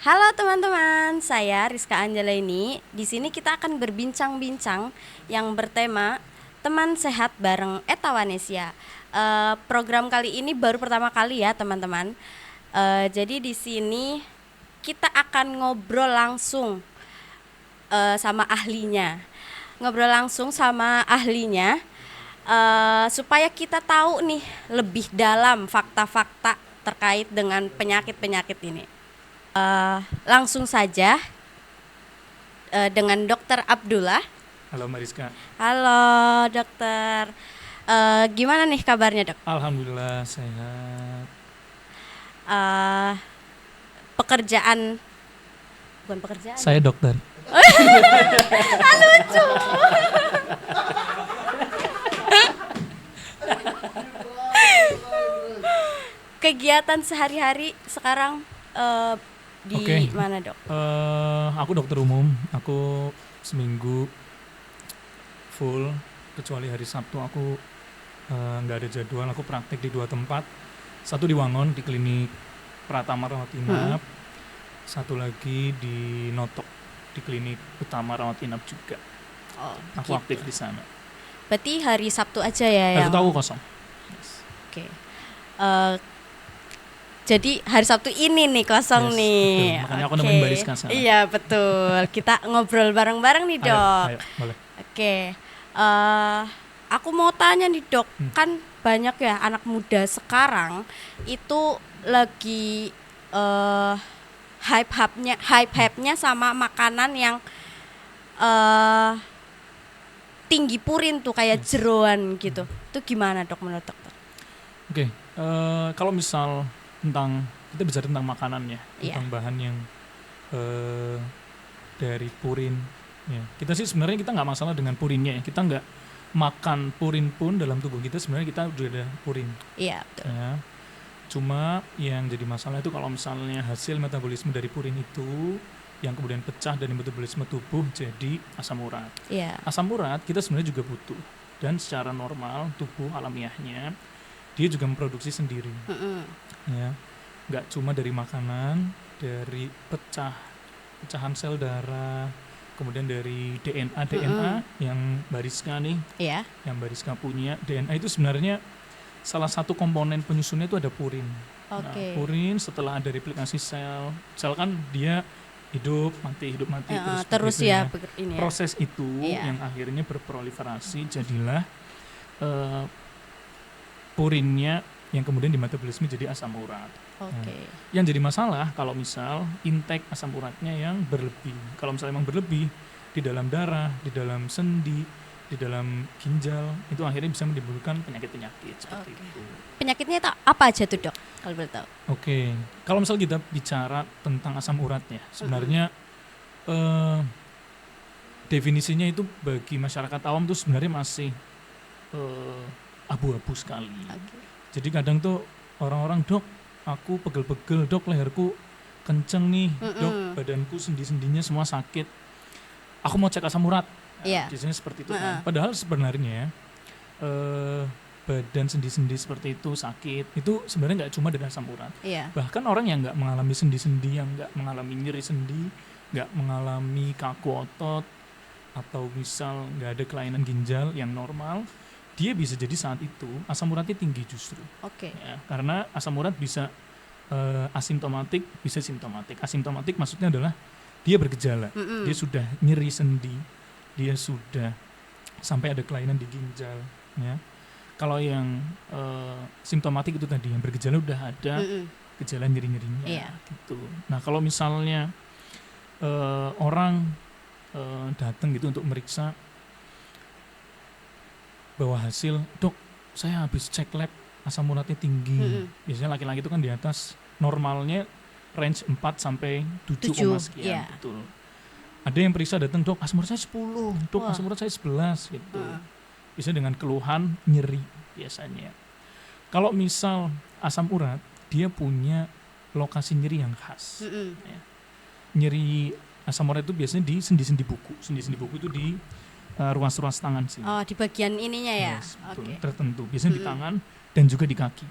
Halo teman-teman, saya Rizka Anjalaini. Di sini kita akan berbincang-bincang yang bertema teman sehat bareng Etawanesia. Program kali ini baru pertama kali ya teman-teman. Jadi di sini kita akan ngobrol langsung sama ahlinya. Ngobrol langsung sama ahlinya supaya kita tahu nih lebih dalam fakta-fakta terkait dengan penyakit-penyakit ini. Langsung saja dengan Dokter Abdullah. Halo Mariska. Halo dokter. Gimana nih kabarnya dok? Alhamdulillah sehat. Eh, Pekerjaan, bukan pekerjaan. Saya dokter. Lucu. Kegiatan sehari-hari sekarang di Oke. mana dok? Aku dokter umum. Aku seminggu full kecuali hari Sabtu aku nggak ada jadwal. Aku praktek di 2 tempat. Satu di Wangon di klinik Pratama Rawat Inap. Satu lagi di Notok di klinik Utama Rawat Inap juga. Oh, Aku gitu. aktif di sana. Berarti hari Sabtu aja ya Hari yang. Sabtu aku kosong. Yes. Oke. Jadi hari Sabtu ini nih kosong Yes, nih. betul. Makanya aku Oke. nemenin Mbak Rizka sana. Iya betul. Kita ngobrol bareng-bareng nih dok. Ayo, boleh. Oke. Aku mau tanya nih dok. Kan banyak ya anak muda sekarang itu lagi hype-nya sama makanan yang tinggi purin tuh kayak jeroan gitu. Itu gimana dok menurut dokter? Oke, kalau misal tentang kita bicara tentang makanan ya, Iya. tentang bahan yang dari purin. Ya. Kita sih sebenarnya kita nggak masalah dengan purinnya ya. Kita nggak makan purin pun dalam tubuh kita sebenarnya kita udah ada purin. Iya betul. Ya. Cuma yang jadi masalah itu kalau misalnya hasil metabolisme dari purin itu yang kemudian pecah dari metabolisme tubuh jadi asam urat. Iya. Asam urat kita sebenarnya juga butuh dan secara normal tubuh alamiahnya dia juga memproduksi sendiri. Ya, nggak cuma dari makanan, dari pecahan sel darah, kemudian dari DNA yang Mbak Rizka nih, Iya. yang Mbak Rizka punya. DNA itu sebenarnya salah satu komponen penyusunnya itu ada purin. Nah, Oke. purin setelah ada replikasi sel kan dia hidup mati Terus begitu ya ini ya. proses itu Iya. yang akhirnya berproliferasi jadilah purinnya yang kemudian dimetabolisme jadi asam urat. Oke. Yang jadi masalah kalau misal intake asam uratnya yang berlebih. Kalau misalnya memang berlebih di dalam darah, di dalam sendi, di dalam ginjal, itu akhirnya bisa menimbulkan penyakit-penyakit seperti itu. Penyakitnya itu apa aja tuh dok? Kalau boleh tahu. Oke, kalau misal kita bicara tentang asam urat ya, sebenarnya definisinya itu bagi masyarakat awam tuh sebenarnya masih abu-abu sekali. Jadi kadang tuh orang-orang, dok, aku pegel-pegel, dok, leherku kenceng nih, dok, badanku sendi-sendinya semua sakit. Aku mau cek asam urat. Iya. Biasanya seperti itu kan. Padahal sebenarnya badan sendi-sendi seperti itu sakit, itu sebenarnya nggak cuma dari asam urat. Iya. Bahkan orang yang nggak mengalami sendi-sendi, yang nggak mengalami nyeri sendi, nggak mengalami kaku otot, atau misal nggak ada kelainan ginjal yang normal, dia bisa jadi saat itu asam uratnya tinggi justru. Oke. Ya, karena asam urat bisa asimptomatik, bisa simptomatik. Asimptomatik maksudnya adalah dia bergejala, dia sudah nyeri sendi, dia sudah sampai ada kelainan di ginjal. Ya. Kalau yang simptomatik itu tadi yang bergejala udah ada gejala nyeri-nyerinya. Iya. Gitu. Nah kalau misalnya orang datang gitu untuk meriksa bawa hasil, dok, saya habis cek lab asam uratnya tinggi. Biasanya laki-laki itu kan di atas normalnya range 4 sampai 7, sekian. iya. Betul. Ada yang periksa datang, dok, asam urat saya 10, dok, Wah. asam urat saya 11 gitu. Bisa dengan keluhan nyeri biasanya. Kalau misal asam urat, dia punya lokasi nyeri yang khas. Ya. Nyeri asam urat itu biasanya di sendi-sendi buku. Sendi-sendi buku itu di ruas-ruas tangan sini. Oh, di bagian ininya ya. Yes, betul. Oke. Tertentu. Biasanya di tangan dan juga di kaki.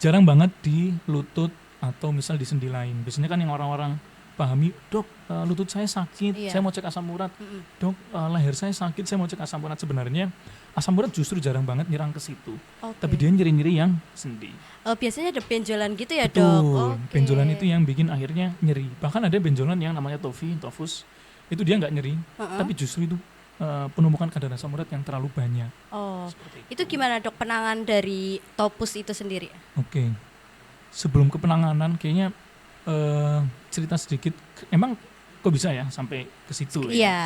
Jarang banget di lutut atau misal di sendi lain. Biasanya kan yang orang-orang pahami, dok lutut saya sakit, Iya. saya mau cek asam urat, Mm-mm. dok leher saya sakit, saya mau cek asam urat. Sebenarnya asam urat justru jarang banget nyerang ke situ, Oke. tapi dia nyeri-nyeri yang sendi. Biasanya ada benjolan gitu ya Betul, dok. Oke. benjolan itu yang bikin akhirnya nyeri. Bahkan ada benjolan yang namanya tofus, itu dia nggak nyeri, Heeh. tapi justru itu penumpukan kadar asam urat yang terlalu banyak. Oh, Seperti itu gimana dok penanganan dari topus itu sendiri? Oke, sebelum ke penanganan kayaknya cerita sedikit. Emang kok bisa ya sampai ke situ ya? Iya.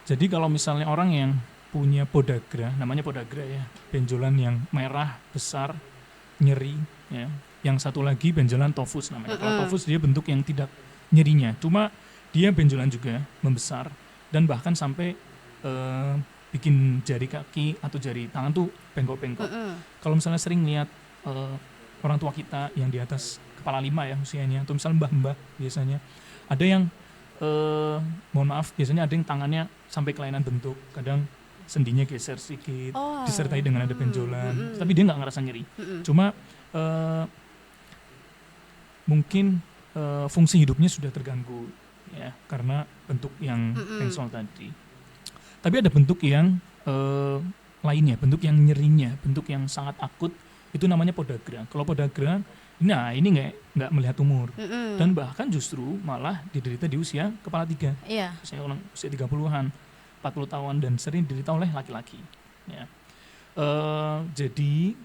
Jadi kalau misalnya orang yang punya podagra, namanya podagra ya, benjolan yang merah besar, nyeri, ya. Yang satu lagi benjolan tofus namanya. Kalau tofus dia bentuk yang tidak nyerinya, cuma dia benjolan juga membesar dan bahkan sampai bikin jari kaki atau jari tangan tuh bengkok-bengkok. Kalau misalnya sering lihat orang tua kita yang di atas kepala 5 ya usianya, atau misalnya mbah-mbah biasanya, ada yang mohon maaf, biasanya ada yang tangannya sampai kelainan bentuk, kadang sendinya geser sedikit, Oh. disertai dengan ada benjolan, tapi dia nggak ngerasa nyeri. Cuma mungkin fungsi hidupnya sudah terganggu ya karena bentuk yang pensol tadi. Tapi ada bentuk yang lainnya, bentuk yang nyerinya, bentuk yang sangat akut, itu namanya podagra. Kalau podagra, nah ini nggak melihat umur, dan bahkan justru malah diderita di usia kepala 3. Iya. Misalnya orang usia 30-an, 40 tahun, dan sering diderita oleh laki-laki. Ya. Jadi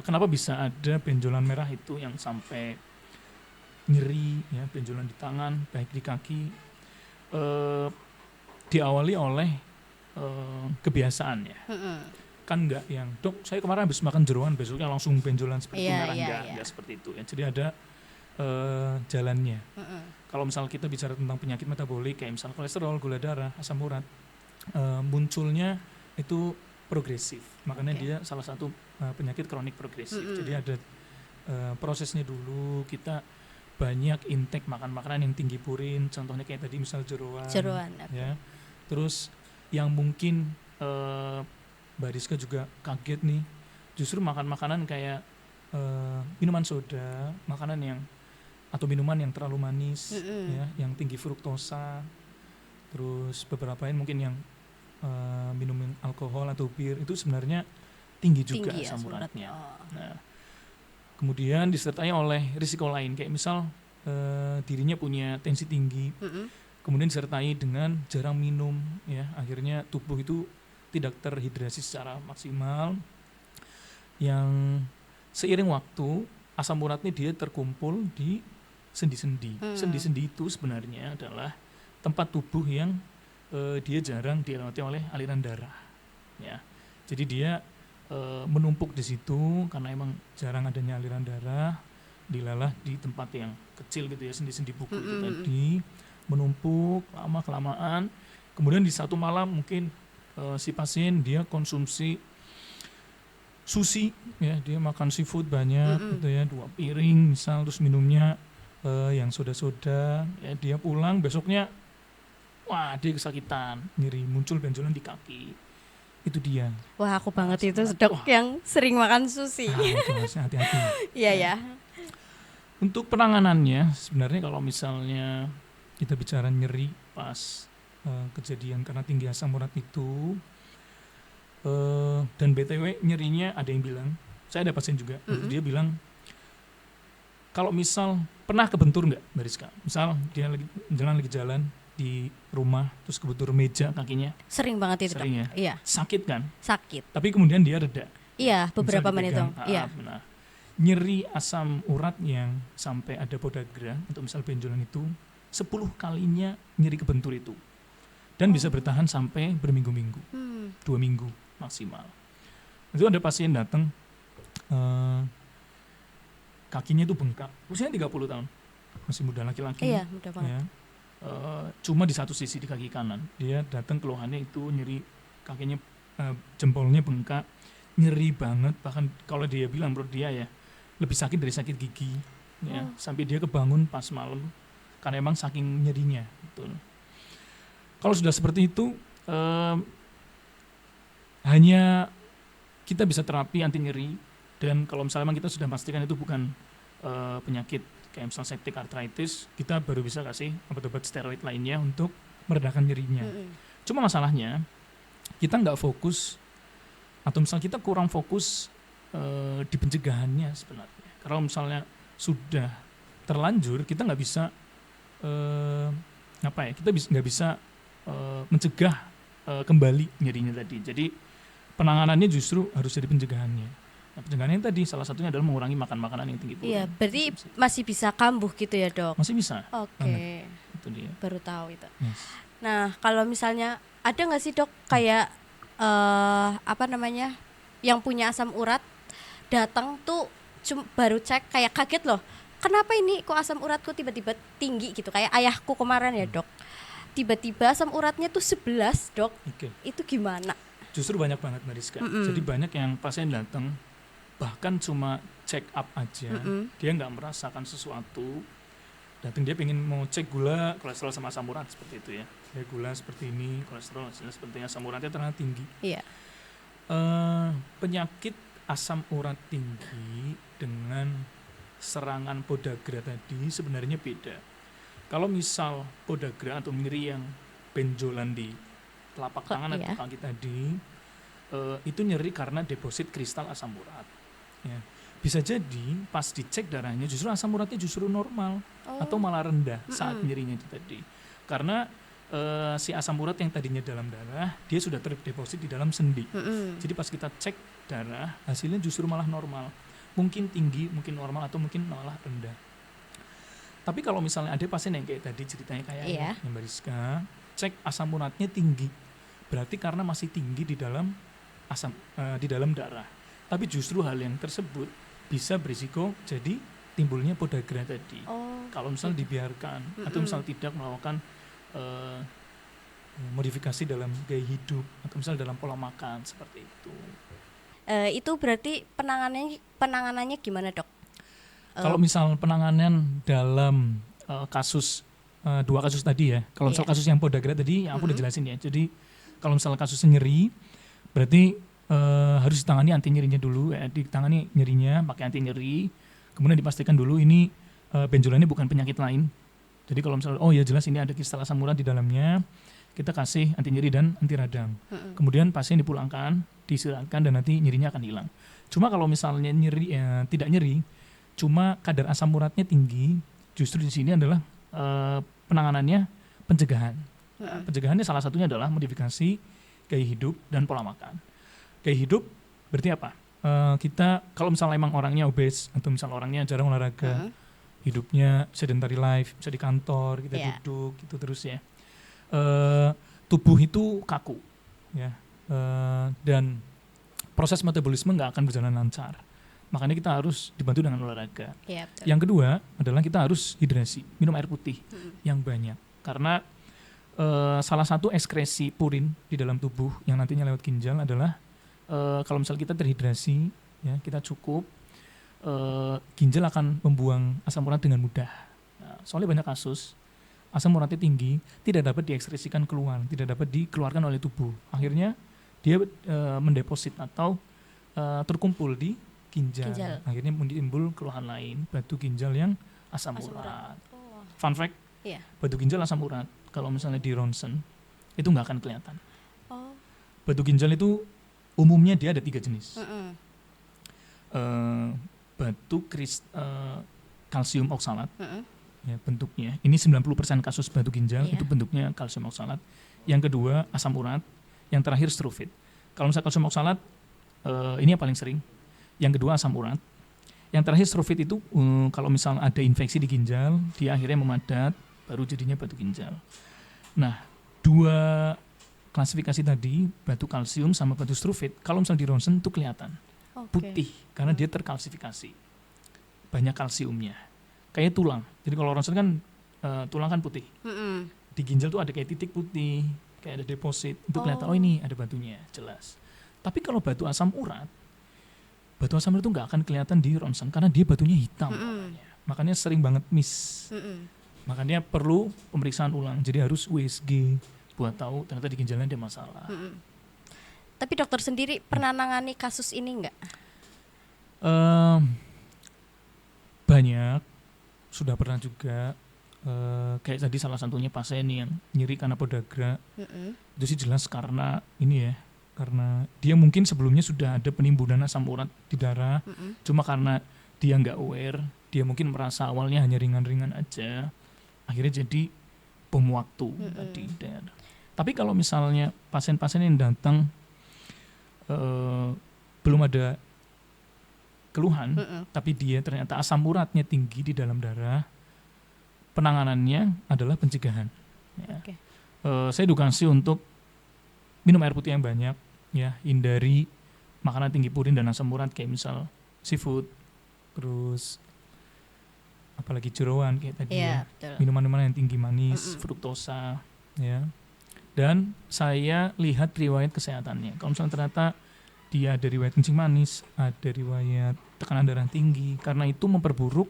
kenapa bisa ada benjolan merah itu yang sampai nyeri, ya, benjolan di tangan, baik di kaki, diawali oleh kebiasaan ya. Kan enggak yang, dok saya kemarin habis makan jeroan besoknya langsung benjolan seperti itu, merah, enggak seperti itu ya. Jadi ada jalannya. Kalau misal kita bicara tentang penyakit metabolik kayak misal kolesterol, gula darah, asam urat, munculnya itu progresif, makanya dia salah satu penyakit kronik progresif. Jadi ada prosesnya dulu, kita banyak intake makan makanan yang tinggi purin, contohnya kayak tadi misal jeroan, ya. Terus yang mungkin Mbak Rizka juga kaget nih, justru makan makanan kayak minuman soda, makanan yang atau minuman yang terlalu manis, ya, yang tinggi fruktosa, terus beberapa lain mungkin yang minum alkohol atau bir, itu sebenarnya tinggi juga asam uratnya. Nah, kemudian disertai oleh risiko lain kayak misal dirinya punya tensi tinggi, kemudian disertai dengan jarang minum, ya, akhirnya tubuh itu tidak terhidrasi secara maksimal, yang seiring waktu asam uratnya dia terkumpul di sendi-sendi. Sendi-sendi itu sebenarnya adalah tempat tubuh yang dia jarang dilewati oleh aliran darah, ya. Jadi dia menumpuk di situ karena emang jarang adanya aliran darah, dilalah di tempat yang kecil gitu ya, sendi-sendi buku itu tadi menumpuk lama kelamaan. Kemudian di satu malam mungkin si pasien dia konsumsi sushi, ya, dia makan seafood banyak gitu ya, 2 piring misal, terus minumnya yang soda-soda, ya, dia pulang besoknya wah dia kesakitan, nyeri, muncul benjolan di kaki. Itu dia. Wah, aku banget itu dok yang sering makan sushi. Itu hati-hati. Iya ya. Untuk penanganannya sebenarnya kalau misalnya kita bicara nyeri pas kejadian karena tinggi asam urat itu, dan BTW nyerinya ada yang bilang, saya ada pasien juga, dia bilang kalau misal pernah kebentur nggak Mbak Rizka? Misal dia lagi jalan di rumah terus kebentur meja kakinya. Sering banget itu. Sering ya? Iya. Sakit kan? Sakit. Tapi kemudian dia reda. Iya, beberapa menit dong. Iya. Nah, nyeri asam urat yang sampai ada podagra untuk misal benjolan itu 10 kalinya nyeri kebentur itu. Dan bisa bertahan sampai berminggu-minggu. 2 minggu maksimal. Itu ada pasien datang kakinya itu bengkak. Usianya 30 tahun. Masih muda laki-laki. Iya, muda banget. Ya. Cuma di satu sisi di kaki kanan. Dia datang keluhannya itu nyeri kakinya, jempolnya bengkak, nyeri banget. Bahkan kalau dia bilang menurut dia ya lebih sakit dari sakit gigi, ya. Sampai dia kebangun pas malam karena emang saking nyerinya. Betul. Kalau sudah seperti itu, hanya kita bisa terapi anti nyeri, dan kalau misalnya kita sudah pastikan itu bukan penyakit kayak misalnya septic arthritis, kita baru bisa kasih obat-obat steroid lainnya untuk meredakan nyerinya. Cuma masalahnya kita nggak fokus, atau misalnya kita kurang fokus di pencegahannya sebenarnya. Kalau misalnya sudah terlanjur, kita nggak bisa kita nggak bisa mencegah kembali nyerinya tadi. Jadi penanganannya justru harus dari pencegahannya. Nah, pencegahannya tadi salah satunya adalah mengurangi makan makanan yang tinggi Iya, protein. berarti masih bisa kambuh gitu ya, Dok? Masih bisa. Oke. Itu dia. Baru tahu itu. Yes. Nah, kalau misalnya ada nggak sih, Dok, kayak yang punya asam urat datang tuh baru cek kayak kaget loh. Kenapa ini kok asam uratku tiba-tiba tinggi gitu? Kayak ayahku kemarin ya, Dok. Tiba-tiba asam uratnya tuh 11, Dok. Oke. Itu gimana? Justru banyak banget Mbak Rizka. Jadi banyak yang pasien datang bahkan cuma check up aja, dia nggak merasakan sesuatu, datang dia pengen mau cek gula, kolesterol sama asam urat seperti itu ya. Ya gula seperti ini, kolesterol sepertinya, asam uratnya ternyata tinggi. Iya. Penyakit asam urat tinggi dengan serangan podagra tadi sebenarnya beda. Kalau misal podagra atau nyeri yang benjolan di telapak tangan atau kaki tadi, itu nyeri karena deposit kristal asam urat. Ya. Bisa jadi pas dicek darahnya justru asam uratnya justru normal atau malah rendah saat nyerinya itu tadi. Karena si asam urat yang tadinya dalam darah, dia sudah terdeposit di dalam sendi. Jadi pas kita cek darah, hasilnya justru malah normal. Mungkin tinggi, mungkin normal, atau mungkin malah rendah. Tapi kalau misalnya ada pasien yang kayak tadi ceritanya kayak Mbak Rizka, cek asam uratnya tinggi, berarti karena masih tinggi di dalam di dalam darah. Tapi justru hal yang tersebut bisa berisiko jadi timbulnya podagra tadi. Kalau misalnya dibiarkan atau misalnya tidak melakukan modifikasi dalam gaya hidup atau misalnya dalam pola makan seperti itu. Itu berarti penanganannya gimana, Dok? Kalau misal penanganan dalam kasus dua kasus tadi ya, kalau misal kasus yang podagra tadi yang aku udah jelasin ya. Jadi kalau misal kasusnya nyeri, berarti harus ditangani anti nyerinya dulu, ditangani nyerinya pakai anti nyeri, kemudian dipastikan dulu ini benjolannya bukan penyakit lain. Jadi kalau misalnya jelas ini ada kristal asam urat di dalamnya, kita kasih anti nyeri dan anti radang. Kemudian pasien dipulangkan, diistirahatkan, dan nanti nyerinya akan hilang. Cuma kalau misalnya nyeri tidak nyeri, cuma kadar asam uratnya tinggi, justru di sini adalah penanganannya pencegahan. Pencegahannya salah satunya adalah modifikasi gaya hidup dan pola makan. Gaya hidup berarti apa? Kita kalau misalnya emang orangnya obes atau misalnya orangnya jarang olahraga, hidupnya sedentary life, bisa di kantor, kita duduk gitu terus ya. Tubuh itu kaku ya. Dan proses metabolisme nggak akan berjalan lancar. Makanya kita harus dibantu dengan olahraga. Yang kedua adalah kita harus hidrasi, minum air putih yang banyak. Karena salah satu ekskresi purin di dalam tubuh yang nantinya lewat ginjal adalah kalau misalnya kita terhidrasi, ya, kita cukup, ginjal akan membuang asam urat dengan mudah. Nah, soalnya banyak kasus asam uratnya tinggi tidak dapat diekskresikan keluar, tidak dapat dikeluarkan oleh tubuh. Akhirnya dia mendeposit atau terkumpul di ginjal. Akhirnya timbul keluhan lain, batu ginjal yang asam urat. Fun fact, batu ginjal asam urat kalau misalnya di ronsen itu nggak akan kelihatan. Batu ginjal itu umumnya dia ada 3 jenis. Batu kalsium oksalat, ya, bentuknya. Ini 90% kasus batu ginjal itu bentuknya kalsium oksalat. Yang kedua asam urat, yang terakhir struvit. Kalau misalnya kalsium oksalat, ini yang paling sering. Yang kedua asam urat. Yang terakhir struvit itu kalau misalnya ada infeksi di ginjal, dia akhirnya memadat, baru jadinya batu ginjal. Nah, 2 klasifikasi tadi, batu kalsium sama batu struvit, kalau misalnya di ronsen itu kelihatan putih karena dia terkalsifikasi, banyak kalsiumnya, kayak tulang. Jadi kalau ronsen kan tulang kan putih, di ginjal tuh ada kayak titik putih, kayak ada deposit, itu kelihatan ini ada batunya jelas. Tapi kalau batu asam urat itu nggak akan kelihatan di ronsen karena dia batunya hitam, makanya sering banget miss. Makanya perlu pemeriksaan ulang, jadi harus USG buat tahu ternyata di ginjalnya ada masalah. Tapi dokter sendiri pernah nangani kasus ini enggak? Banyak, sudah pernah juga kayak tadi salah satunya pasien yang nyeri karena podagra. Itu sih jelas karena ini ya, karena dia mungkin sebelumnya sudah ada penimbunan asam urat di darah, cuma karena dia nggak aware, dia mungkin merasa awalnya hanya ringan-ringan aja, akhirnya jadi bom waktu tadi. Tapi kalau misalnya pasien-pasien yang datang belum ada keluhan, tapi dia ternyata asam uratnya tinggi di dalam darah, penanganannya adalah pencegahan. Ya. Oke. Saya edukasi untuk minum air putih yang banyak, ya, hindari makanan tinggi purin dan asam urat kayak misal seafood, terus apalagi jeroan kayak tadi ya, betul. minuman-minuman yang tinggi manis, fruktosa, ya. Dan saya lihat riwayat kesehatannya. Kalau misalnya ternyata dia ada riwayat kencing manis, ada riwayat tekanan darah tinggi, karena itu memperburuk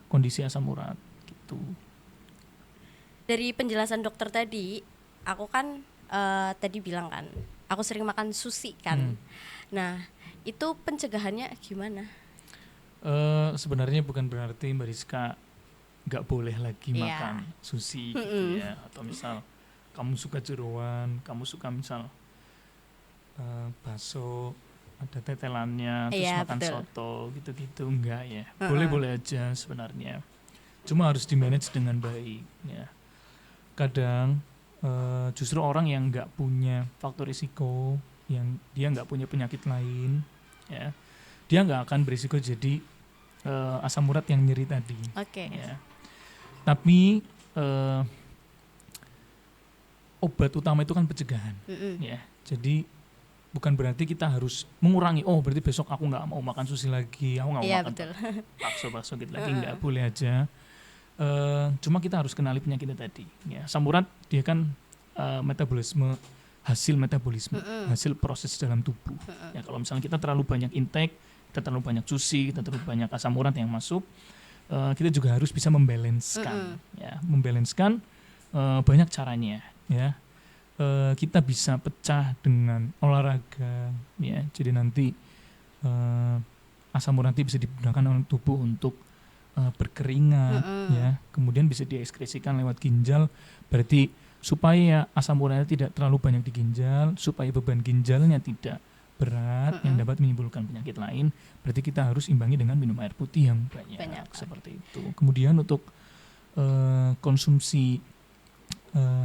kondisi asam urat gitu. Dari penjelasan dokter tadi, aku kan tadi bilang kan, aku sering makan sushi kan. Nah, itu pencegahannya gimana? Sebenarnya bukan berarti Mbak Rizka nggak boleh lagi makan sushi gitu ya, atau misal kamu suka jeroan, kamu suka misal bakso ada tetelannya, terus makan betul. soto gitu-gitu, enggak ya, boleh-boleh aja sebenarnya, cuma harus di-manage dengan baik ya. Kadang justru orang yang nggak punya faktor risiko, yang dia nggak punya penyakit lain, ya, dia nggak akan berisiko jadi asam urat yang nyeri tadi. Ya. Tapi obat utama itu kan pencegahan, ya. Jadi bukan berarti kita harus mengurangi. Oh, berarti besok aku nggak mau makan sushi lagi, aku nggak mau makan bakso gitu lagi, nggak boleh aja. Cuma kita harus kenali penyakitnya tadi. Ya, asam urat dia kan hasil metabolisme, hasil proses dalam tubuh. Ya, kalau misalnya kita terlalu banyak intake, kita terlalu banyak sushi, kita terlalu banyak asam urat yang masuk, kita juga harus bisa membalanskan. Ya, membalanskan banyak caranya. Ya, kita bisa pecah dengan olahraga. Ya, jadi nanti asam urat bisa digunakan oleh tubuh untuk berkeringat, ya, kemudian bisa diekskresikan lewat ginjal, berarti supaya asam uratnya tidak terlalu banyak di ginjal, supaya beban ginjalnya tidak berat yang dapat menimbulkan penyakit lain, berarti kita harus imbangi dengan minum air putih yang banyak. Seperti itu. Kemudian untuk konsumsi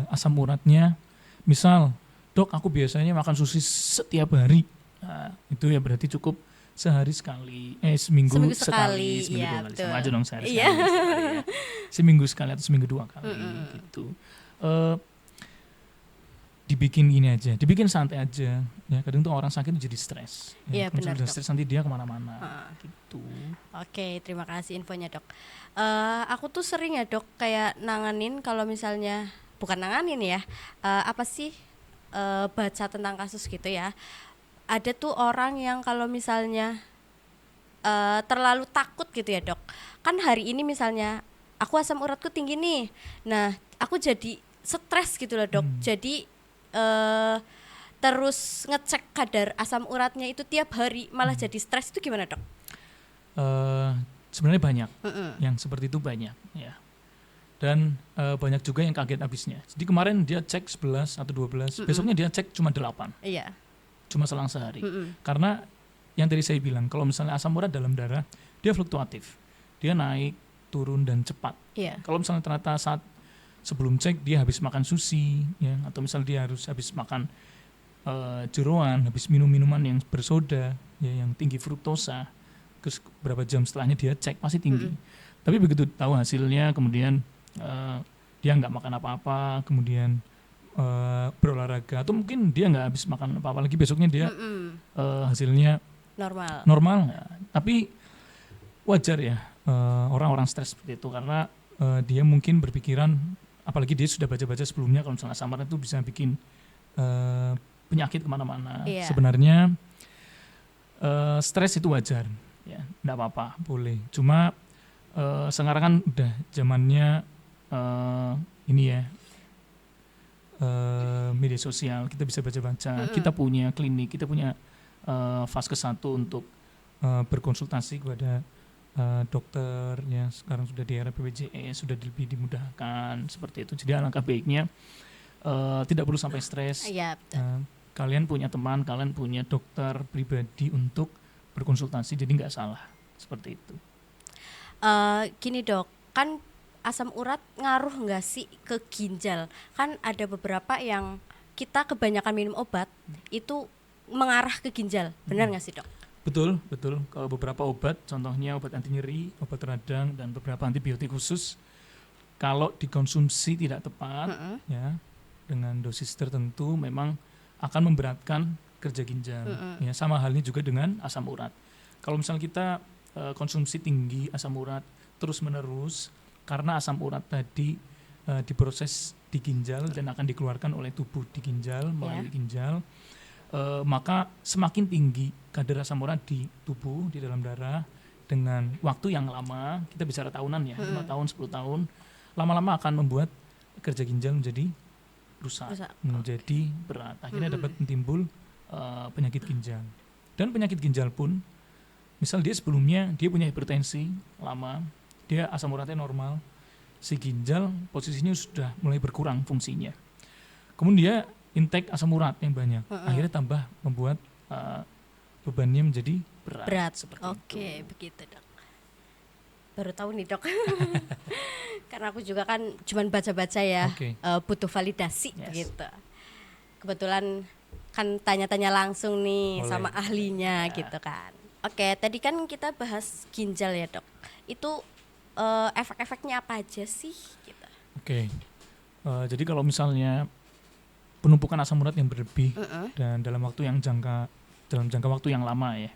asam uratnya, misal, dok aku biasanya makan sushi setiap hari, nah, itu ya berarti cukup seminggu sekali, seminggu dua kali, sama aja dong sekali, ya. Seminggu sekali atau seminggu 2 kali gitu. Dibikin ini aja, dibikin santai aja. Ya, kadang tuh orang sakit jadi stres. Ya, kalau sudah stres nanti dia kemana-mana. Gitu. Oke, terima kasih infonya dok. Aku tuh sering ya dok kayak nanganin kalau misalnya bukan nanganin ya, baca tentang kasus gitu ya. Ada tuh orang yang kalau misalnya terlalu takut gitu ya dok, kan hari ini misalnya aku asam uratku tinggi nih, nah aku jadi stres gitu loh dok, jadi terus ngecek kadar asam uratnya itu tiap hari, malah jadi stres, itu gimana dok? Sebenarnya banyak yang seperti itu, banyak ya, dan banyak juga yang kaget habisnya. Jadi kemarin dia cek 11 atau 12, besoknya dia cek cuma 8. Iya. Cuma selang sehari. Karena yang tadi saya bilang, kalau misalnya asam urat dalam darah, dia fluktuatif. Dia naik, turun, dan cepat. Kalau misalnya ternyata saat sebelum cek dia habis makan sushi, ya, atau misalnya dia harus habis makan jeroan, habis minum minuman yang bersoda, ya, yang tinggi fruktosa, terus berapa jam setelahnya dia cek pasti tinggi. Tapi begitu tahu hasilnya, kemudian dia nggak makan apa-apa, kemudian berolahraga, atau mungkin dia nggak habis makan apa-apa lagi, besoknya dia hasilnya normal ya. Tapi wajar ya orang-orang stres seperti itu, karena dia mungkin berpikiran, apalagi dia sudah baca-baca sebelumnya kalau misalnya asam urat itu bisa bikin penyakit kemana-mana. Sebenarnya stres itu wajar ya, nggak apa-apa, boleh. Cuma sekarang kan udah zamannya ini ya, media sosial, kita bisa baca-baca, kita punya klinik, kita punya Vaskes 1 untuk berkonsultasi kepada dokter ya sekarang sudah di era BPJS sudah lebih dimudahkan seperti itu. Jadi alangkah baiknya tidak perlu sampai stres. Iya, betul. Kalian punya teman, kalian punya dokter pribadi untuk berkonsultasi, jadi nggak salah seperti itu. Gini dok, kan asam urat ngaruh nggak sih ke ginjal? Kan ada beberapa yang kita kebanyakan minum obat itu mengarah ke ginjal, benar nggak sih dok? Betul. Kalau beberapa obat, contohnya obat anti nyeri, obat radang, dan beberapa antibiotik khusus, kalau dikonsumsi tidak tepat, ya dengan dosis tertentu, memang akan memberatkan kerja ginjal. Ya, sama halnya juga dengan asam urat. Kalau misalnya kita konsumsi tinggi asam urat terus menerus, karena asam urat tadi diproses di ginjal dan akan dikeluarkan oleh tubuh di ginjal melalui ginjal. Maka semakin tinggi kadar asam urat di tubuh, di dalam darah, dengan waktu yang lama, kita bicara tahunan ya, 5 tahun, 10 tahun, lama-lama akan membuat kerja ginjal menjadi rusak. Menjadi berat. Akhirnya dapat timbul penyakit ginjal. Dan penyakit ginjal pun, misal dia sebelumnya dia punya hipertensi lama, dia asam uratnya normal, si ginjal posisinya sudah mulai berkurang fungsinya. Kemudian dia intake asam urat yang banyak, akhirnya tambah membuat bebannya menjadi berat. Oke, begitu dok. Baru tahu nih dok. Karena aku juga kan cuman baca-baca ya, butuh validasi gitu. Kebetulan kan tanya-tanya langsung nih sama ahlinya gitu kan. Oke, tadi kan kita bahas ginjal ya dok. Itu efek-efeknya apa aja sih? Gitu. Oke, jadi kalau misalnya penumpukan asam urat yang berlebih dan dalam jangka waktu yang lama ya,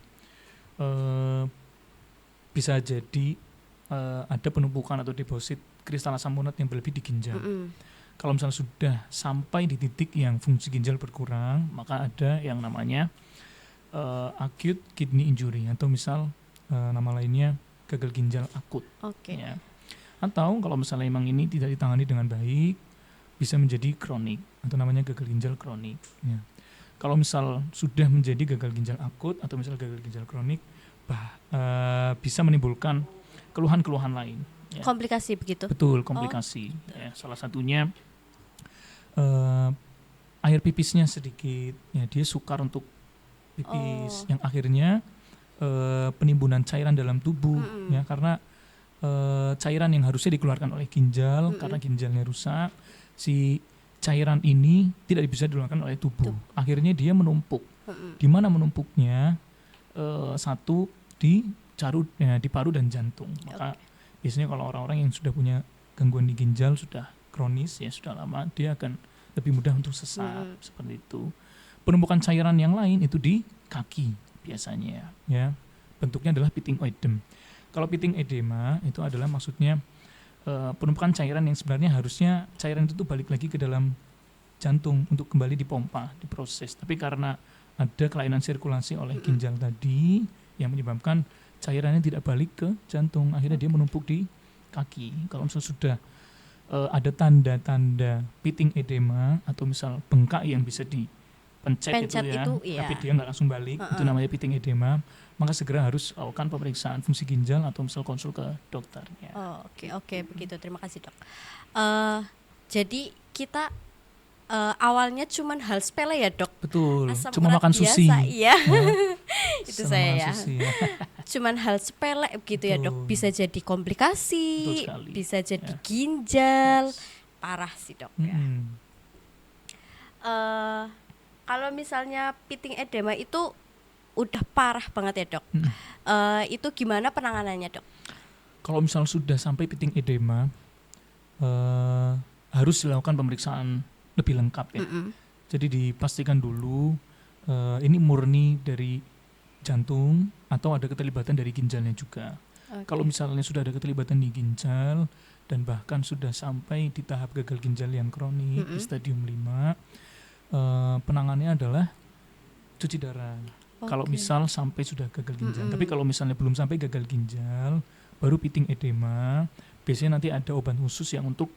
bisa jadi ada penumpukan atau deposit kristal asam urat yang berlebih di ginjal. Kalau misalnya sudah sampai di titik yang fungsi ginjal berkurang, maka ada yang namanya acute kidney injury, atau misal nama lainnya gagal ginjal akut. Ya. Atau kalau misalnya memang ini tidak ditangani dengan baik, bisa menjadi kronik atau namanya gagal ginjal kronik. Ya. Kalau misal sudah menjadi gagal ginjal akut atau misal gagal ginjal kronik, bisa menimbulkan keluhan-keluhan lain. Ya. Komplikasi begitu? Betul, komplikasi. Ya, salah satunya air pipisnya sedikit, ya, dia sukar untuk pipis, yang akhirnya penimbunan cairan dalam tubuh, ya, karena cairan yang harusnya dikeluarkan oleh ginjal, karena ginjalnya rusak, si cairan ini tidak bisa dikeluarkan oleh tubuh. Akhirnya dia menumpuk. Di mana menumpuknya? Satu di paru dan jantung. Maka biasanya kalau orang-orang yang sudah punya gangguan di ginjal, sudah kronis ya, sudah lama, dia akan lebih mudah untuk sesak seperti itu. Penumpukan cairan yang lain itu di kaki biasanya, ya. Bentuknya adalah pitting oedem. Kalau pitting edema itu adalah maksudnya penumpukan cairan yang sebenarnya harusnya cairan itu tuh balik lagi ke dalam jantung untuk kembali dipompa, diproses. Tapi karena ada kelainan sirkulasi oleh ginjal tadi yang menyebabkan cairannya tidak balik ke jantung, akhirnya dia menumpuk di kaki. Kalau misalnya sudah ada tanda-tanda pitting edema atau misal bengkak yang bisa dipencet itu ya, tapi dia nggak langsung balik, itu namanya pitting edema, maka segera harus lakukan pemeriksaan fungsi ginjal atau misal konsul ke dokter. Ya. Oke, begitu. Terima kasih dok. Jadi kita awalnya cuman hal sepele ya dok. Betul. Asam cuma makan sushi. Iya. Itu saya ya. Sushi, ya. Cuman hal sepele begitu ya dok. Bisa jadi komplikasi, bisa jadi ginjal. Parah sih dok ya. Kalau misalnya pitting edema itu udah parah banget ya dok. Itu gimana penanganannya dok? Kalau misal sudah sampai pitting edema, harus dilakukan pemeriksaan lebih lengkap ya. Jadi dipastikan dulu ini murni dari jantung atau ada keterlibatan dari ginjalnya juga. Kalau misalnya sudah ada keterlibatan di ginjal dan bahkan sudah sampai di tahap gagal ginjal yang kronik di stadium 5, penanganannya adalah cuci darah. Kalau misal sampai sudah gagal ginjal. Tapi kalau misalnya belum sampai gagal ginjal, baru pitting edema, biasanya nanti ada obat khusus yang untuk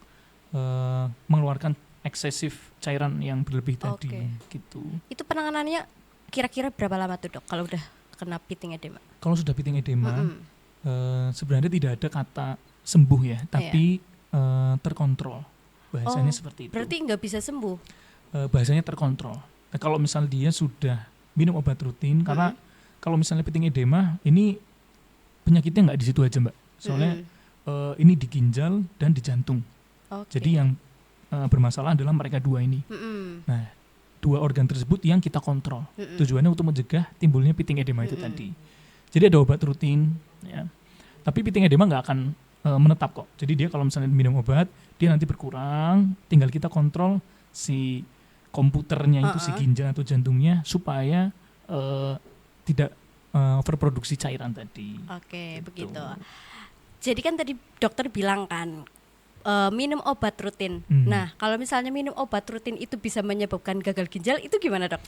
mengeluarkan eksesif cairan yang berlebih tadi gitu. Itu penanganannya kira-kira berapa lama tuh dok kalau udah kena pitting edema? Kalau sudah pitting edema, sebenarnya tidak ada kata sembuh ya, tapi terkontrol. Bahasanya seperti itu. Berarti nggak bisa sembuh? Bahasanya terkontrol. Nah, kalau misal dia sudah minum obat rutin, karena kalau misalnya pitting edema ini penyakitnya nggak di situ aja Mbak. Soalnya ini di ginjal dan di jantung. Jadi yang bermasalah adalah mereka dua ini. Nah, dua organ tersebut yang kita kontrol. Tujuannya untuk mencegah timbulnya pitting edema itu tadi. Jadi ada obat rutin, ya. Tapi pitting edema nggak akan menetap kok. Jadi dia kalau misalnya minum obat, dia nanti berkurang. Tinggal kita kontrol si komputernya itu, si ginjal atau jantungnya supaya tidak overproduksi cairan tadi. Oke, gitu. Begitu. Jadi kan tadi dokter bilang kan minum obat rutin. Nah, kalau misalnya minum obat rutin itu bisa menyebabkan gagal ginjal, itu gimana dok?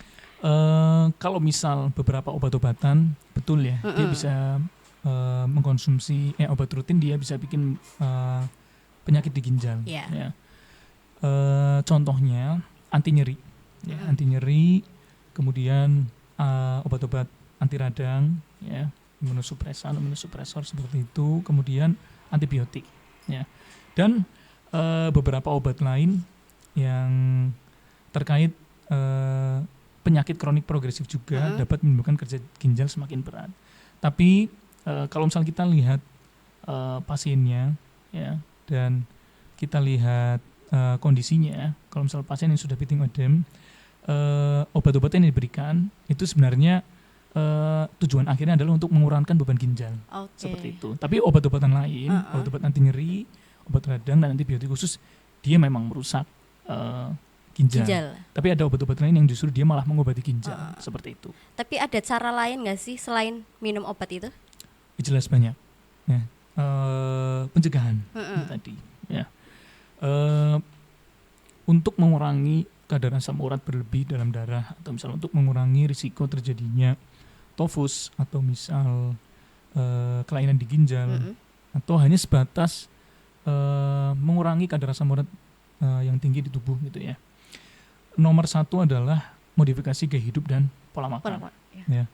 Kalau misal beberapa obat-obatan, betul ya, dia bisa mengkonsumsi obat rutin, dia bisa bikin penyakit di ginjal. Ya. Contohnya anti nyeri, anti nyeri, kemudian obat-obat anti radang, ya, imunosupresor seperti itu, kemudian antibiotik, ya, dan beberapa obat lain yang terkait penyakit kronik progresif juga dapat menimbulkan kerja ginjal semakin berat. Tapi kalau misalnya kita lihat pasiennya, ya, dan kita lihat kondisinya, kalau misalnya pasien yang sudah pitting ödem, obat-obatan yang diberikan itu sebenarnya tujuan akhirnya adalah untuk mengurangkan beban ginjal, seperti itu. Tapi obat-obatan lain, obat-obat anti nyeri, obat radang dan antibiotik khusus, dia memang merusak ginjal. Tapi ada obat-obat lain yang justru dia malah mengobati ginjal, seperti itu. Tapi ada cara lain nggak sih selain minum obat itu? Jelas banyak, ya. Pencegahan tadi, ya. Untuk mengurangi kadar asam urat berlebih dalam darah, atau misalnya untuk mengurangi risiko terjadinya tofus atau misal kelainan di ginjal, atau hanya sebatas mengurangi kadar asam urat yang tinggi di tubuh gitu ya. Nomor satu adalah modifikasi gaya hidup dan pola makan. Ya.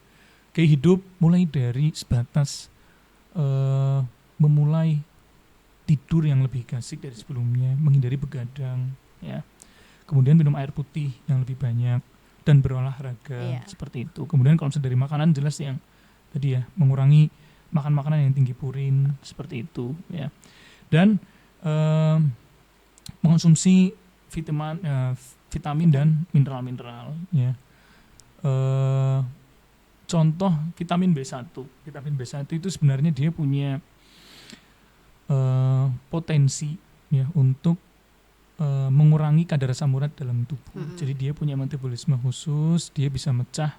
Gaya hidup mulai dari sebatas memulai tidur yang lebih asik dari sebelumnya, menghindari begadang, ya. Kemudian minum air putih yang lebih banyak dan berolahraga, seperti itu. Kemudian kalau misalnya dari makanan, jelas yang tadi ya, mengurangi makan makanan yang tinggi purin, seperti itu ya. Dan mengonsumsi vitamin dan mineral-mineral ya. Contoh vitamin B1. Vitamin B1 itu sebenarnya dia punya potensi ya untuk mengurangi kadar asam urat dalam tubuh. Jadi dia punya metabolisme khusus, dia bisa mecah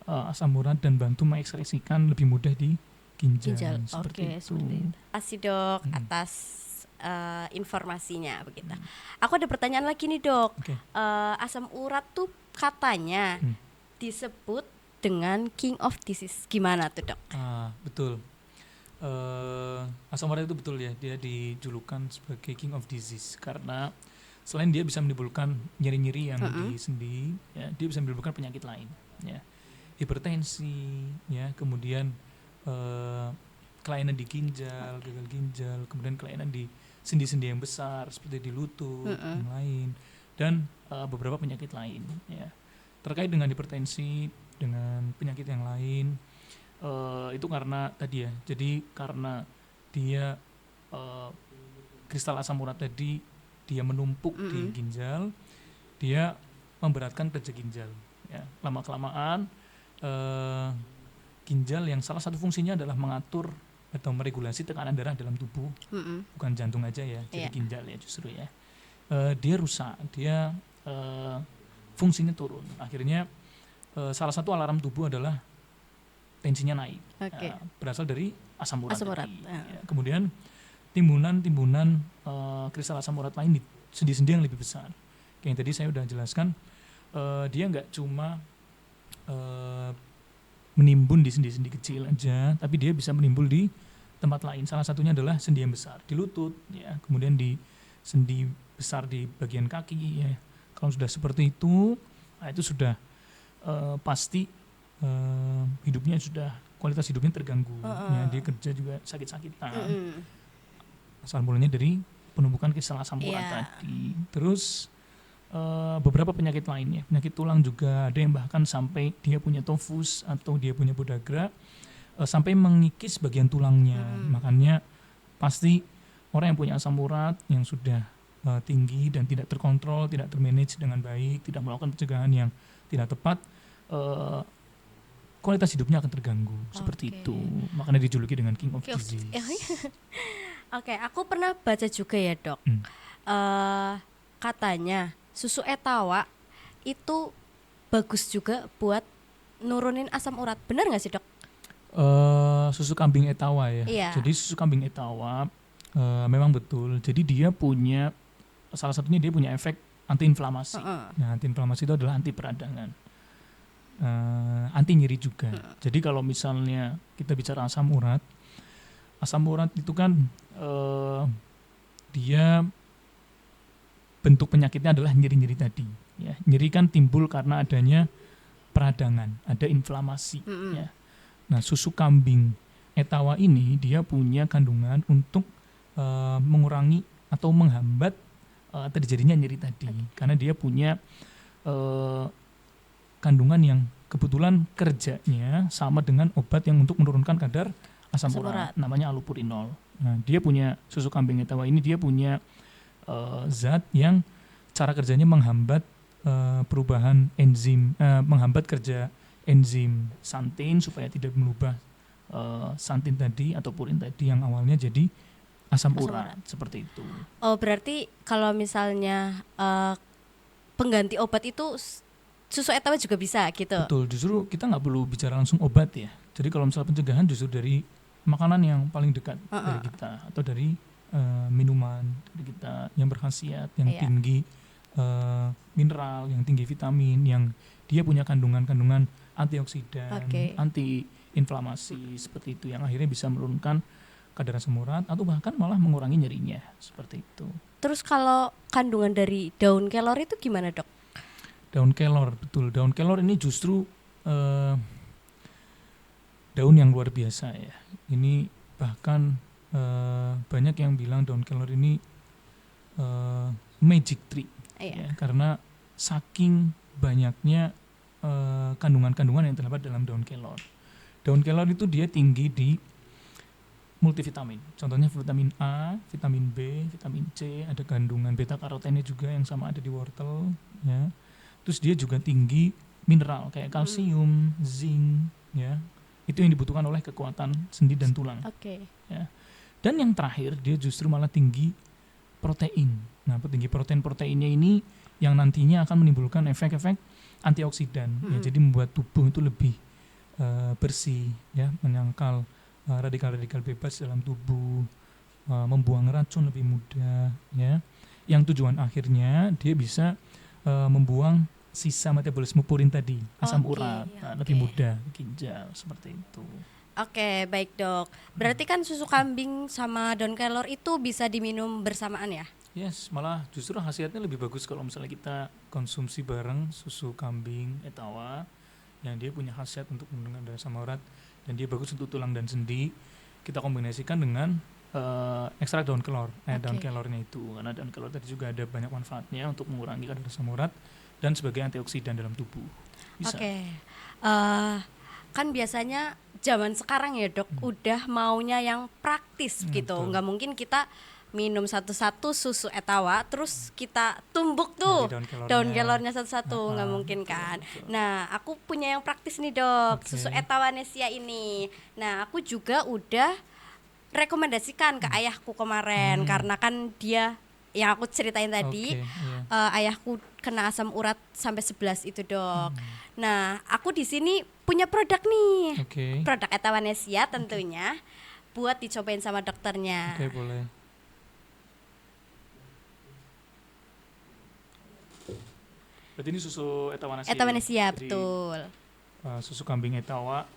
asam urat dan bantu mengekspresikan lebih mudah di ginjal. Seperti itu. Kasih dok atas informasinya begitu. Aku ada pertanyaan lagi nih dok. Asam urat tuh katanya disebut dengan king of disease. Gimana tuh dok? Betul. Asam urat itu betul ya, dia dijulukan sebagai king of disease karena selain dia bisa menimbulkan nyeri-nyeri yang di sendi, ya, dia bisa menimbulkan penyakit lain, ya, hipertensi, ya, kemudian kelainan di ginjal, gagal ginjal, kemudian kelainan di sendi-sendi yang besar seperti di lutut, yang lain, dan beberapa penyakit lain, ya, terkait dengan hipertensi, dengan penyakit yang lain. Itu karena tadi ya, jadi karena dia kristal asam urat tadi dia menumpuk di ginjal, dia memberatkan kerja ginjal ya. Lama kelamaan ginjal yang salah satu fungsinya adalah mengatur atau meregulasi tekanan darah dalam tubuh, bukan jantung aja ya, jadi ginjal ya justru ya, dia rusak, dia fungsinya turun, akhirnya salah satu alarm tubuh adalah tensinya naik, berasal dari asam urat. Ya. Kemudian timbunan kristal asam urat lain di sendi-sendi yang lebih besar. Kayak yang tadi saya udah jelaskan, dia nggak cuma menimbun di sendi-sendi kecil aja, tapi dia bisa menimbul di tempat lain. Salah satunya adalah sendi yang besar di lutut, ya. Kemudian di sendi besar di bagian kaki, ya. Kalau sudah seperti itu, itu sudah pasti hidupnya sudah kualitas hidupnya terganggu. Ya, dia kerja juga sakit-sakitan. Asal mulanya dari penumpukan kristal asam urat tadi. Terus beberapa penyakit lainnya, penyakit tulang juga ada yang bahkan sampai dia punya tovus atau dia punya podagra sampai mengikis bagian tulangnya. Makanya pasti orang yang punya asam urat yang sudah tinggi dan tidak terkontrol, tidak termanage dengan baik, tidak melakukan pencegahan yang tidak tepat, kualitas hidupnya akan terganggu. Seperti itu. Makanya dijuluki dengan King of Disease. Oke, aku pernah baca juga ya dok. Katanya susu etawa itu bagus juga buat nurunin asam urat. Benar nggak sih dok? Susu kambing etawa ya. Iya. Jadi susu kambing etawa memang betul. Jadi dia punya salah satunya dia punya efek antiinflamasi. Nah, antiinflamasi itu adalah anti peradangan, anti nyeri juga. Jadi kalau misalnya kita bicara asam urat itu kan dia bentuk penyakitnya adalah nyeri-nyeri tadi. Ya, nyeri kan timbul karena adanya peradangan, ada inflamasi. Ya. Nah, susu kambing etawa ini dia punya kandungan untuk mengurangi atau menghambat terjadinya nyeri tadi, karena dia punya kandungan yang kebetulan kerjanya sama dengan obat yang untuk menurunkan kadar asam urat, namanya allopurinol. Nah, dia punya susu kambing etawa ini dia punya zat yang cara kerjanya menghambat perubahan enzim, menghambat kerja enzim santin supaya tidak mengubah santin tadi atau purin tadi yang awalnya jadi asam urat. Seperti itu. Oh, berarti kalau misalnya pengganti obat itu susu etawa juga bisa gitu? Betul, justru kita nggak perlu bicara langsung obat ya. Jadi kalau misalnya pencegahan justru dari makanan yang paling dekat dari kita atau dari minuman dari kita yang berkhasiat, yang tinggi mineral, yang tinggi vitamin, yang dia punya kandungan antioksidan, anti-inflamasi seperti itu yang akhirnya bisa menurunkan kadar asam urat atau bahkan malah mengurangi nyerinya seperti itu. Terus kalau kandungan dari daun kelor itu gimana dok? Daun kelor, betul. Daun kelor ini justru daun yang luar biasa ya. Ini bahkan banyak yang bilang daun kelor ini magic tree, ya, karena saking banyaknya kandungan-kandungan yang terdapat dalam daun kelor. Daun kelor itu dia tinggi di multivitamin. Contohnya vitamin A, vitamin B, vitamin C, ada kandungan beta karotennya juga yang sama ada di wortel, ya. Terus dia juga tinggi mineral kayak kalsium, zinc, ya. Itu yang dibutuhkan oleh kekuatan sendi dan tulang. Ya. Dan yang terakhir dia justru malah tinggi protein. Nah, tinggi proteinnya ini yang nantinya akan menimbulkan efek-efek antioksidan, ya. Jadi membuat tubuh itu lebih bersih, ya, menyangkal radikal-radikal bebas dalam tubuh, membuang racun lebih mudah, ya. Yang tujuan akhirnya dia bisa membuang sisa metabolisme purin tadi, asam urat, lebih mudah, ginjal, seperti itu. Oke, baik dok. Berarti kan susu kambing sama daun kelor itu bisa diminum bersamaan ya? Yes, malah justru khasiatnya lebih bagus kalau misalnya kita konsumsi bareng susu kambing etawa yang dia punya khasiat untuk menurunkan kadar asam urat dan dia bagus untuk tulang dan sendi. Kita kombinasikan dengan ekstrak daun kelor, daun kelornya itu, karena daun kelor tadi juga ada banyak manfaatnya untuk mengurangi kadar asam urat dan sebagai antioksidan dalam tubuh. Bisa. Kan biasanya zaman sekarang ya dok, udah maunya yang praktis gitu, nggak mungkin kita minum satu-satu susu etawa terus kita tumbuk tuh daun kelornya satu-satu, nggak mungkin kan. Betul. Nah, aku punya yang praktis nih dok, susu etawanesia ini. Nah, aku juga udah rekomendasikan ke ayahku kemarin karena kan dia yang aku ceritain tadi, ayahku kena asam urat sampai 11 itu dok. Nah, aku di sini punya produk nih, produk etawanesia tentunya buat dicobain sama dokternya. Boleh. Berarti ini susu etawanesia. Etawanesia, betul. Susu kambing etawa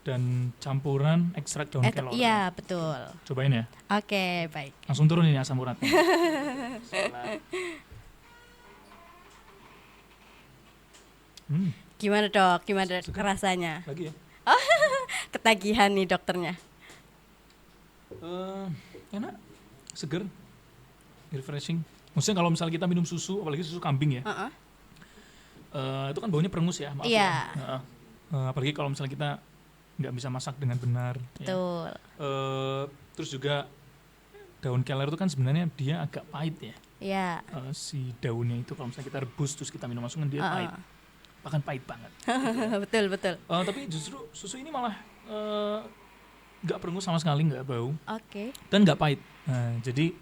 dan campuran ekstrak daun kelor. Iya, betul. Cobain ya. Oke, baik. Langsung turun ini asam uratnya. Gimana dok? Gimana rasanya? Lagi ya? ketagihan nih dokternya? Enak, seger, refreshing. Maksudnya kalau misalnya kita minum susu, apalagi susu kambing ya, itu kan baunya perengus ya, maaf Iya. ya. Apalagi kalau misalnya kita nggak bisa masak dengan benar. Ya. Betul. Terus juga daun keler itu kan sebenarnya dia agak pahit ya. Iya. Si daunnya itu kalau misalnya kita rebus terus kita minum langsung kan dia pahit, bahkan pahit banget. Betul. Tapi justru susu ini malah nggak perengus sama sekali, nggak bau Oke. dan nggak pahit. Nah, jadi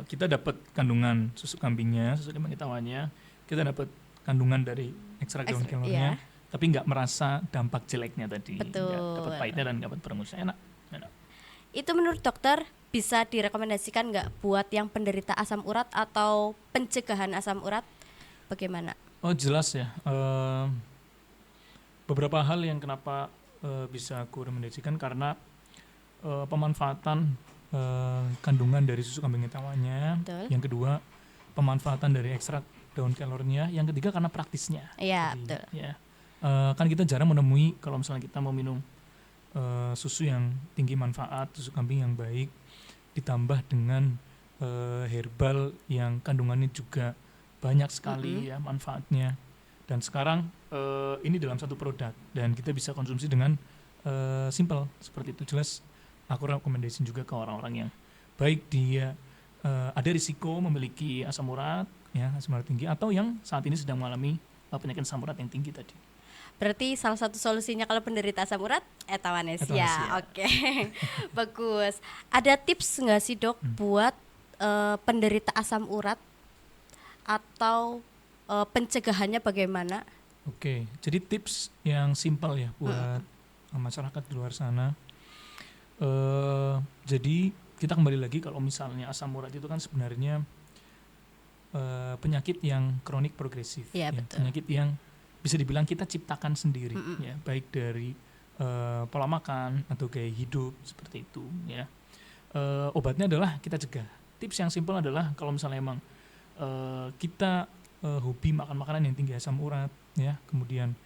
kita dapat kandungan susu kambingnya, susu kambing etawannya, kita dapat kandungan dari ekstrak daun kelornya, iya. tapi nggak merasa dampak jeleknya tadi. Betul. Nggak dapat pahitnya dan dapat perengusnya, enak. Itu menurut dokter bisa direkomendasikan nggak buat yang penderita asam urat atau pencegahan asam urat? Bagaimana? Oh jelas ya. Beberapa hal yang kenapa bisa aku rekomendasikan karena pemanfaatan kandungan dari susu kambing etawannya. Betul. Yang kedua pemanfaatan dari ekstrak daun kelornya. Yang ketiga karena praktisnya. Iya, Jadi, betul. ya. Kan kita jarang menemui kalau misalnya kita mau minum susu yang tinggi manfaat, susu kambing yang baik, ditambah dengan herbal yang kandungannya juga banyak sekali ya manfaatnya. Dan sekarang ini dalam satu produk dan kita bisa konsumsi dengan simple seperti itu. Jelas aku rekomendasiin juga ke orang-orang yang baik dia ada risiko memiliki asam urat ya, asam urat tinggi, atau yang saat ini sedang mengalami penyakit asam urat yang tinggi tadi. Berarti salah satu solusinya kalau penderita asam urat etawanesia. Etawanesia. Oke. Bagus. Ada tips nggak sih dok buat penderita asam urat atau pencegahannya bagaimana? Oke, jadi tips yang simpel ya buat masyarakat di luar sana. Jadi kita kembali lagi kalau misalnya asam urat itu kan sebenarnya penyakit yang kronik progresif, Iya, ya, betul. penyakit yang bisa dibilang kita ciptakan sendiri, ya, baik dari pola makan atau gaya hidup seperti itu. Ya, obatnya adalah kita cegah. Tips yang simpel adalah kalau misalnya emang kita hobi makan makanan yang tinggi asam urat, ya, kemudian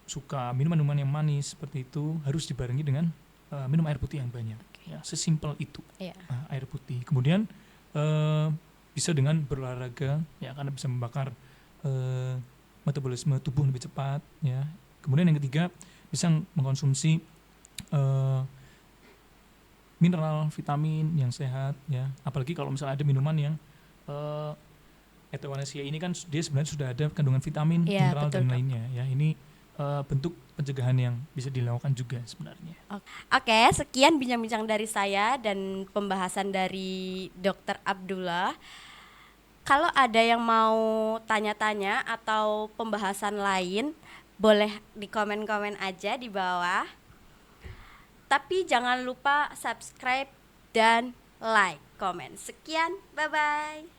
suka minuman-minuman yang manis seperti itu, harus dibarengi dengan minum air putih yang banyak. Ya, sesimpel itu. Iya. Air putih. Kemudian bisa dengan berolahraga, ya, karena bisa membakar metabolisme tubuh lebih cepat. Ya. Kemudian yang ketiga bisa mengkonsumsi mineral, vitamin yang sehat. Ya. Apalagi kalau misalnya ada minuman yang etawanesia ini kan dia sebenarnya sudah ada kandungan vitamin, Iya, mineral betul, dan Dok. lainnya. Ya, ini bentuk pencegahan yang bisa dilakukan juga sebenarnya. Oke, sekian bincang-bincang dari saya dan pembahasan dari Dr. Abdullah. Kalau ada yang mau tanya-tanya atau pembahasan lain, boleh di komen-komen aja di bawah. Tapi jangan lupa subscribe dan like, komen. Sekian, bye-bye.